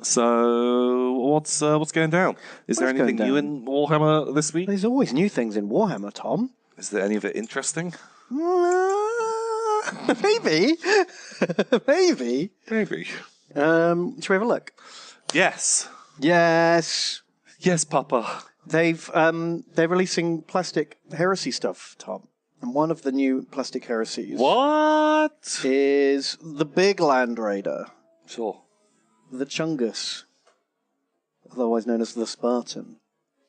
So what's going down? Is there anything new in Warhammer this week? There's always new things in Warhammer, Tom. Is there any of it interesting? Maybe. Maybe. Maybe. Shall we have a look? Yes. Yes. Yes, Papa. They're releasing plastic heresy stuff, Tom. And one of the new plastic heresies What? is the big Land Raider. Sure. The Chungus. Otherwise known as the Spartan.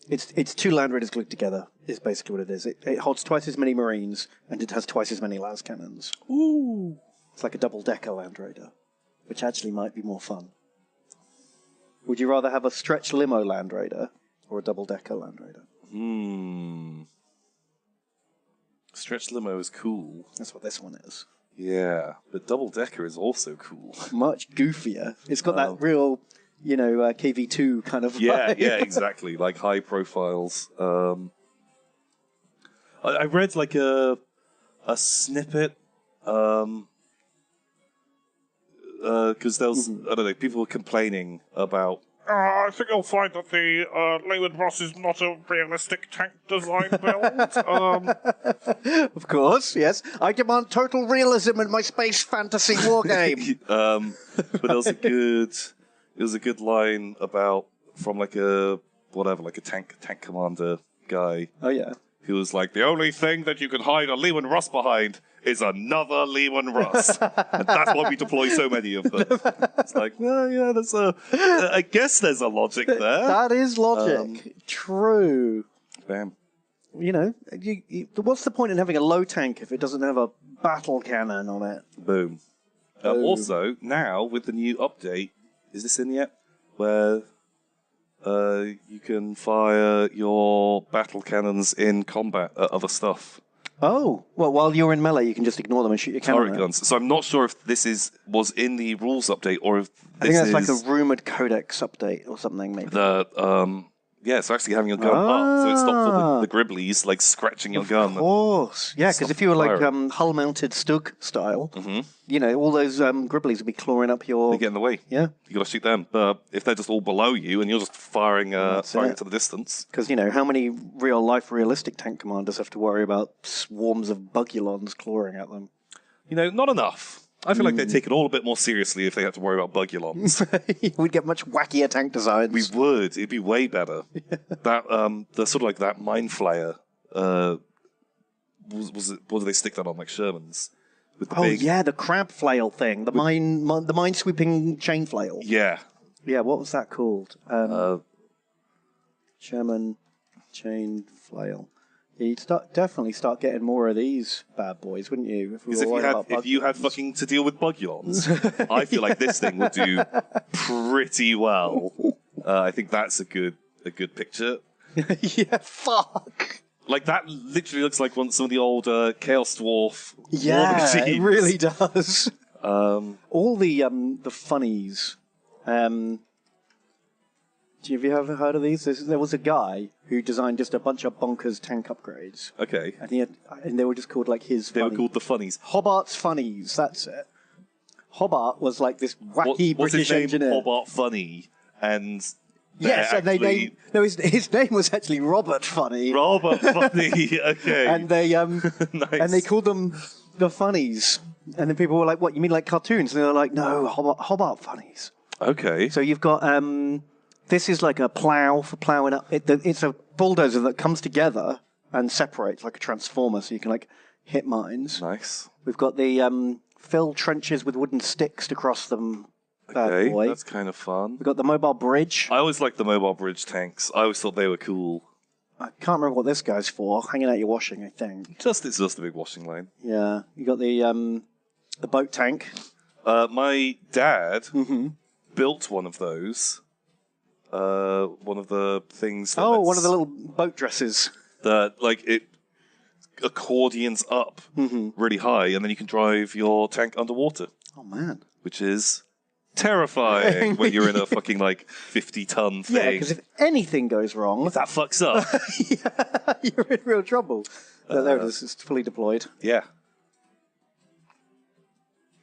It's two Land Raiders glued together, is basically what it is. It holds twice as many Marines, and it has twice as many las cannons. Ooh. It's like a double-decker Land Raider, which actually might be more fun. Would you rather have a stretch limo Land Raider or a double-decker Land Raider? Stretch limo is cool. That's what this one is. Yeah, but double-decker is also cool. Much goofier. It's got that real, KV2 kind of vibe. Yeah, exactly. Like high profiles. I read like a snippet because there was I don't know, people were complaining about. I think you'll find that the Leyland Ross is not a realistic tank design build. Of course, yes. I demand total realism in my space fantasy war game. But there was a good line about from like a tank commander guy. Oh yeah. Who was like, the only thing that you can hide a Lehman Russ behind is another Lehman Russ. And that's why we deploy so many of them. It's like, well, yeah, I guess there's a logic there. That is logic. True. Bam. What's the point in having a low tank if it doesn't have a battle cannon on it? Boom. Also, now, with the new update, is this in yet? Where you can fire your battle cannons in combat at other stuff. Oh, well, while you're in melee, you can just ignore them and shoot your cannon. Turret guns. So I'm not sure if this was in the rules update or if this I think that's like a rumored codex update or something, maybe. It's actually having your gun up, so it stops all the gribblies like scratching your gun. Of course, yeah, because if you were like hull-mounted Stug style, all those gribblies would be clawing up your. They get in the way. Yeah, you got to shoot them. But if they're just all below you and you're just firing to the distance, because how many realistic tank commanders have to worry about swarms of bugulons clawing at them? Not enough. I feel like they'd take it all a bit more seriously if they had to worry about bugulons. We'd get much wackier tank designs. We would. It'd be way better. That the sort of like that mine flyer. What do they stick that on? Like Shermans. With the big... the crab flail thing. The mine sweeping chain flail. Yeah. Yeah. What was that called? Sherman chain flail. You'd definitely start getting more of these bad boys, wouldn't you? If you had fucking to deal with bugulons, I feel like this thing would do pretty well. I think that's a good picture. Yeah, fuck. Like that literally looks like some of the old Chaos Dwarf. Yeah, it really does. All the funnies. Have you ever heard of these? There was a guy who designed just a bunch of bonkers tank upgrades. Okay. And they were just called like his. They were called the Funnies. Hobart's Funnies. That's it. Hobart was like this wacky British engineer. Hobart Funny, and yes, and they named. No, his name was actually Robert Funny. Robert Funny. Okay. And they nice. And they called them the Funnies. And then people were like, "What? You mean like cartoons?" And they were like, "No, Hobart Funnies." Okay. So you've got this is like a plow for plowing up. It's a bulldozer that comes together and separates like a transformer, so you can like hit mines. Nice. We've got the fill trenches with wooden sticks to cross them. Okay, that's kind of fun. We've got the mobile bridge. I always liked the mobile bridge tanks. I always thought they were cool. I can't remember what this guy's for. Hanging out your washing, I think. It's just a big washing line. Yeah. You got the boat tank. My dad built one of those. One of the things. One of the little boat dresses. That it accordions up really high, and then you can drive your tank underwater. Oh man! Which is terrifying when you're in a fucking 50-ton thing. Yeah, because if anything goes wrong, if that fucks up, you're in real trouble. There it is. It's fully deployed. Yeah,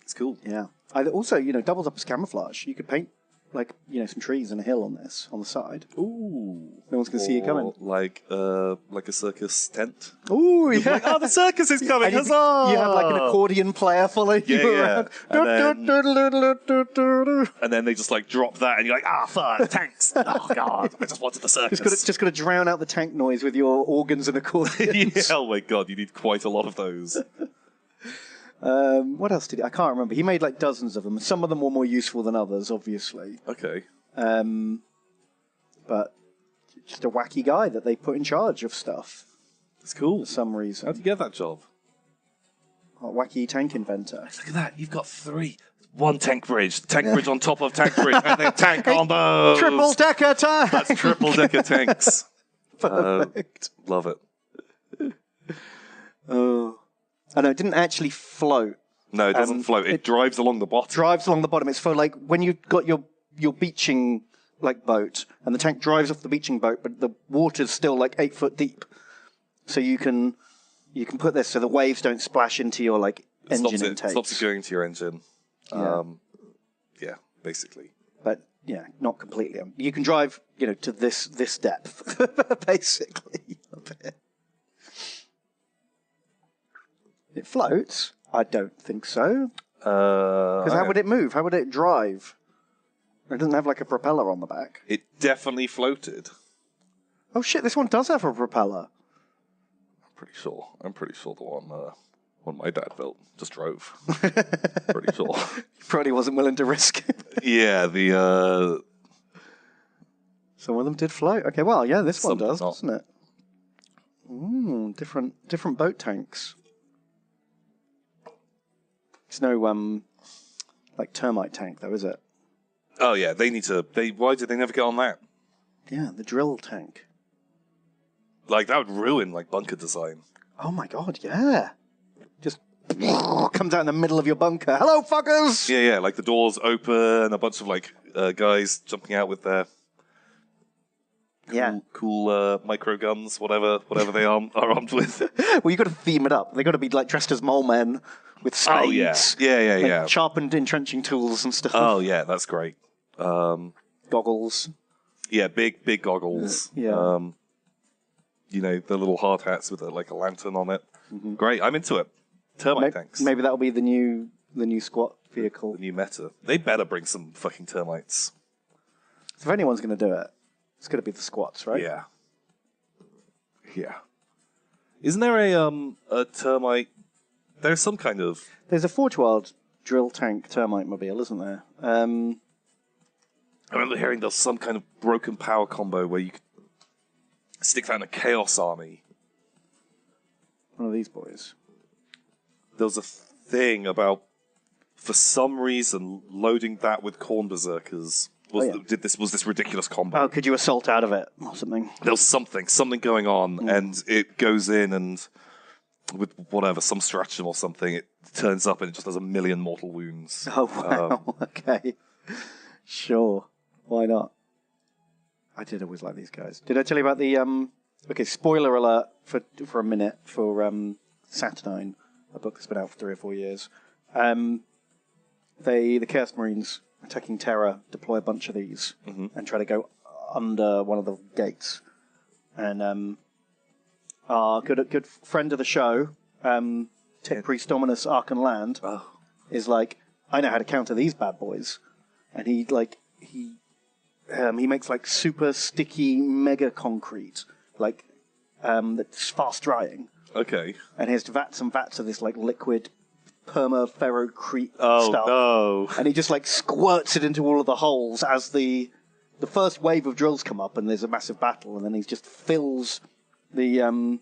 it's cool. Yeah. Also, doubles up as camouflage. You could paint like, some trees and a hill on this, on the side. Ooh. No one's going to see you coming. Like a circus tent. Ooh, yeah. Like, the circus is coming, And huzzah! you have like an accordion player following you around. And then they just like drop that and you're like, fuck, tanks! Oh god, I just wanted the circus. Just got to drown out the tank noise with your organs and accordions. Oh my god, you need quite a lot of those. What else did he? I can't remember. He made like dozens of them. Some of them were more useful than others, obviously. Okay. But just a wacky guy that they put in charge of stuff. It's cool. For some reason. How'd you get that job? Wacky tank inventor. Look at that, you've got 3. 1 tank bridge on top of tank bridge, and then tank combos! Triple-decker tank! That's triple-decker tanks. Perfect. Love it. Oh. Oh, no, it didn't actually float. No, it doesn't float. It drives along the bottom. Drives along the bottom. It's for like when you've got your beaching like boat, and the tank drives off the beaching boat, but the water's still like 8 foot deep. So you can put this so the waves don't splash into your like engine intake. Stops it going into your engine. Yeah, basically. But yeah, not completely. You can drive, to this depth, basically. It floats? I don't think so. Because how would it move? How would it drive? It doesn't have like a propeller on the back. It definitely floated. Oh shit! This one does have a propeller. I'm pretty sure the one my dad built just drove. Pretty sure. He probably wasn't willing to risk it. Yeah, some of them did float. Okay, well, yeah, this one does, not. doesn't it? Different boat tanks. It's no like termite tank though, is it? Oh yeah, they need to. Why did they never get on that? Yeah, the drill tank. Like that would ruin like bunker design. Oh my god, yeah. Just comes out in the middle of your bunker. Hello, fuckers! Yeah, like the doors open, a bunch of like guys jumping out with their cool micro guns, whatever they are armed with. Well, you got to theme it up. They got to be like dressed as mole men with spades. Oh yeah, yeah. Sharpened entrenching tools and stuff. Oh yeah, that's great. Goggles. Yeah, big goggles. Yeah. The little hard hats with like a lantern on it. Mm-hmm. Great, I'm into it. Termite tanks. Maybe that'll be the new squat vehicle. The new meta. They better bring some fucking termites. So if anyone's going to do it, it's going to be the squats, right? Yeah. Yeah. Isn't there a termite? There's some kind of. There's a Forge World drill tank termite mobile, isn't there? I remember hearing there's some kind of broken power combo where you could stick that in a Chaos Army. One of these boys. There was a thing about, for some reason, loading that with Corn Berserkers was this ridiculous combo. Oh, could you assault out of it or something? There was something going on, and it goes in and with whatever, some stratagem or something, it turns up and it just has 1,000,000 mortal wounds. Oh, wow. Okay. Sure. Why not? I did always like these guys. Did I tell you about the... Okay, spoiler alert for a minute for Saturnine, a book that's been out for 3 or 4 years. The Chaos Marines attacking Terra deploy a bunch of these and try to go under one of the gates. And our good friend of the show, Tech Priest Dominus Arkan Land, is like, I know how to counter these bad boys. And he makes like super sticky mega concrete, like that's fast drying. Okay. And he has some vats of this like liquid perma-ferrocrete stuff. Oh no! And he just like squirts it into all of the holes as the first wave of drills come up, and there's a massive battle, and then he just fills the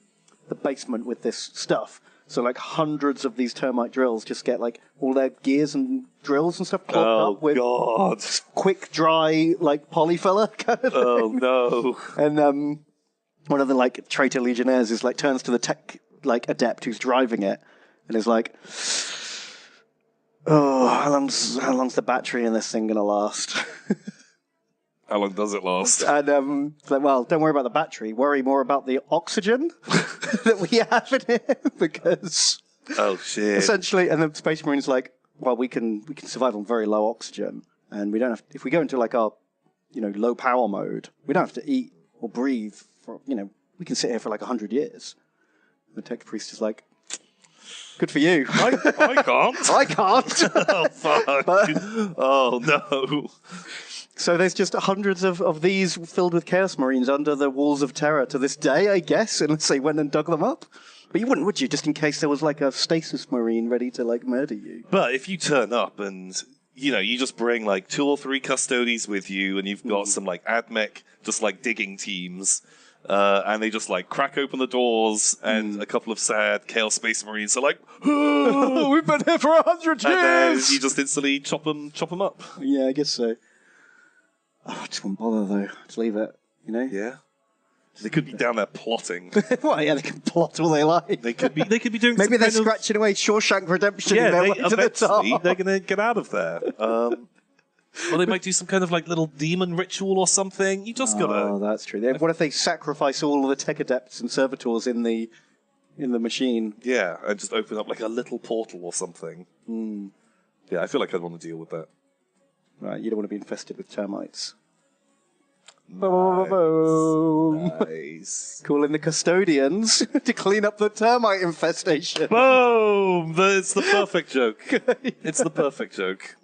basement with this stuff. So like hundreds of these termite drills just get like all their gears and drills and stuff clogged up with quick dry like polyfiller kind of thing. Oh no! And one of the like traitor legionnaires is like turns to the tech like adept who's driving it and is like, "Oh, how long's the battery in this thing gonna last?" How long does it last? And it's like, well, don't worry about the battery. Worry more about the oxygen that we have in it, because oh shit! Essentially, and the Space Marine's like, well, we can survive on very low oxygen, and we don't have. If we go into like our, low power mode, we don't have to eat or breathe for. We can sit here for like 100 years. The tech priest is like, good for you. I can't. I can't. Oh, fuck. Oh, no. So there's just hundreds of these filled with Chaos Marines under the walls of terror to this day, I guess, unless they went and dug them up. But you wouldn't, would you? Just in case there was like a stasis Marine ready to like murder you. But if you turn up and, you just bring like 2 or 3 custodies with you and you've got some like AdMech, just like digging teams, and they just like crack open the doors and a couple of sad Chaos Space Marines are like, oh, we've been here for 100 years! And then you just instantly chop them up. Yeah, I guess so. Oh, I just wouldn't bother though. Just leave it, Yeah. They could be down there plotting. Well, yeah, they can plot all they like. They could be doing. Maybe they're scratching away Shawshank Redemption. Yeah, their way to the top. they're gonna get out of there. Or they might do some kind of like little demon ritual or something. You just gotta. Oh, that's true. What if they sacrifice all of the tech adepts and servitors in the machine? Yeah, and just open up like a little portal or something. Yeah, I feel like I'd want to deal with that. Right, you don't want to be infested with termites. Nice. Call in the custodians to clean up the termite infestation. Boom! It's the perfect joke. It's the perfect joke.